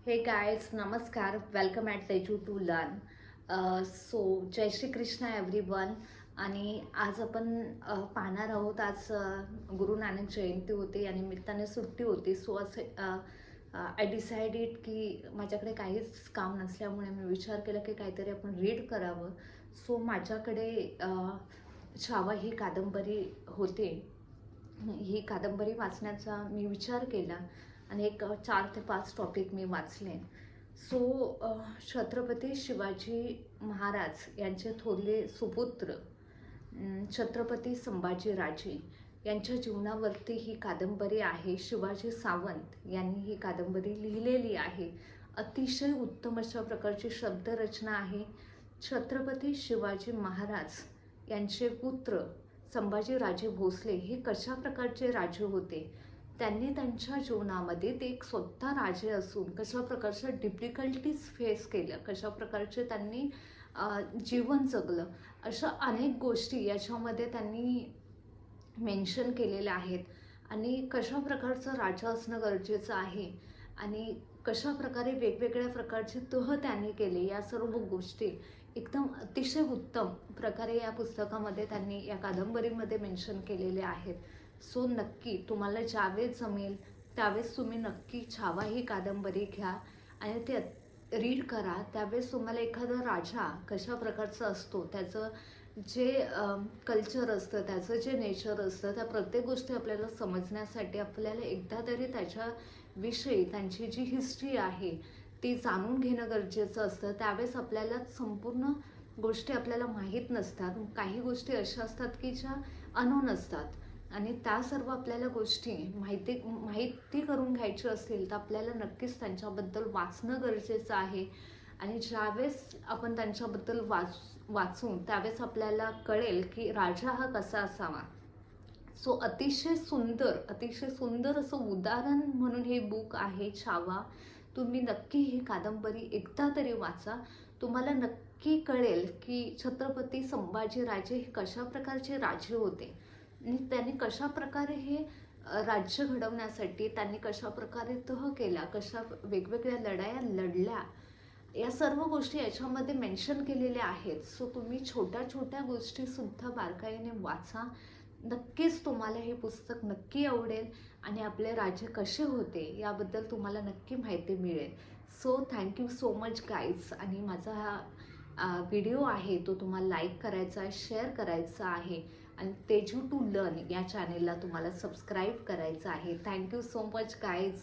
हे गाइस, नमस्कार. Welcome at Teju to learn. So जय श्री कृष्ण एव्हरीवन. आणि आज आपण पाहणार आहोत. आज गुरु नानक जयंती होती आणि निमित्ताने सुट्टी होती. सो असे आय डिसाइडेड की माझ्याकडे काहीच काम नसल्यामुळे मी विचार केला की काहीतरी आपण रीड करावं. सो माझ्याकडे छावा ही कादंबरी होते. ही कादंबरी वाचण्याचा मी विचार केला आणि एक 4 ते 5 टॉपिक मी वाचले. सो छत्रपती शिवाजी महाराज यांचे थोरले सुपुत्र छत्रपती संभाजीराजे यांच्या जीवनावरती ही कादंबरी आहे. शिवाजी सावंत यांनी ही कादंबरी लिहिलेली आहे. अतिशय उत्तम अशा प्रकारची शब्दरचना आहे. छत्रपती शिवाजी महाराज यांचे पुत्र संभाजीराजे भोसले हे कशा प्रकारचे राजे होते, त्यांनी त्यांच्या जीवनामध्ये ते एक स्वतः राजे असून कशा प्रकारच्या डिफिकल्टीज फेस केल्या, कशा प्रकारचे त्यांनी जीवन जगलं, अशा अनेक गोष्टी याच्यामध्ये त्यांनी मेन्शन केलेल्या आहेत. आणि कशा प्रकारचं राजा असणं गरजेचं आहे आणि कशा प्रकारे वेगवेगळ्या प्रकारचे तह त्यांनी केले, या सर्व गोष्टी एकदम अतिशय उत्तम प्रकारे या पुस्तकामध्ये त्यांनी, या कादंबरीमध्ये मेन्शन केलेले आहेत. सो नक्की तुम्हाला ज्यावेळेस जमेल त्यावेळेस तुम्ही नक्की छावा ही कादंबरी घ्या आणि ते रीड करा. त्यावेळेस तुम्हाला एखादा राजा कशा प्रकारचा असतो, त्याचं जे कल्चर असतं, त्याचं जे नेचर असतं, त्या प्रत्येक गोष्टी आपल्याला समजण्यासाठी आपल्याला एकदा तरी त्याच्याविषयी त्यांची जी हिस्ट्री आहे ती जाणून घेणं गरजेचं असतं. त्यावेळेस आपल्याला संपूर्ण गोष्टी आपल्याला माहीत नसतात. काही गोष्टी अशा असतात की ज्या अनोन असतात आणि त्या सर्व आपल्याला गोष्टी माहिती करून घ्यायची असतील तर आपल्याला नक्कीच त्यांच्याबद्दल वाचणं गरजेचं आहे. आणि ज्यावेळेस आपण त्यांच्याबद्दल वाचून त्यावेळेस आपल्याला कळेल की राजा हा कसा असावा. सो अतिशय सुंदर असं उदाहरण म्हणून हे बुक आहे छावा. तुम्ही नक्की ही कादंबरी एकदा तरी वाचा. तुम्हाला नक्की कळेल की छत्रपती संभाजीराजे हे कशा प्रकारचे राजे होते आणि त्यांनी कशा प्रकारे हे राज्य घडवण्यासाठी त्यांनी कशा प्रकारे तह केला, कशा वेगवेगळ्या लढाया लढल्या, या सर्व गोष्टी याच्यामध्ये मेन्शन केलेल्या आहेत. सो तुम्ही छोट्या छोट्या गोष्टीसुद्धा बारकाईने वाचा. नक्कीच तुम्हाला हे पुस्तक नक्की आवडेल आणि आपले राजे कसे होते याबद्दल तुम्हाला नक्की माहिती मिळेल. So thank you so much guys. आणि माझा हा व्हिडिओ आहे तो तुम्हाला लाईक करायचा आहे, शेअर करायचा आहे आणि तेजू टू लर्न या चॅनेलला तुम्हाला सबस्क्राईब करायचं आहे. Thank you so much guys.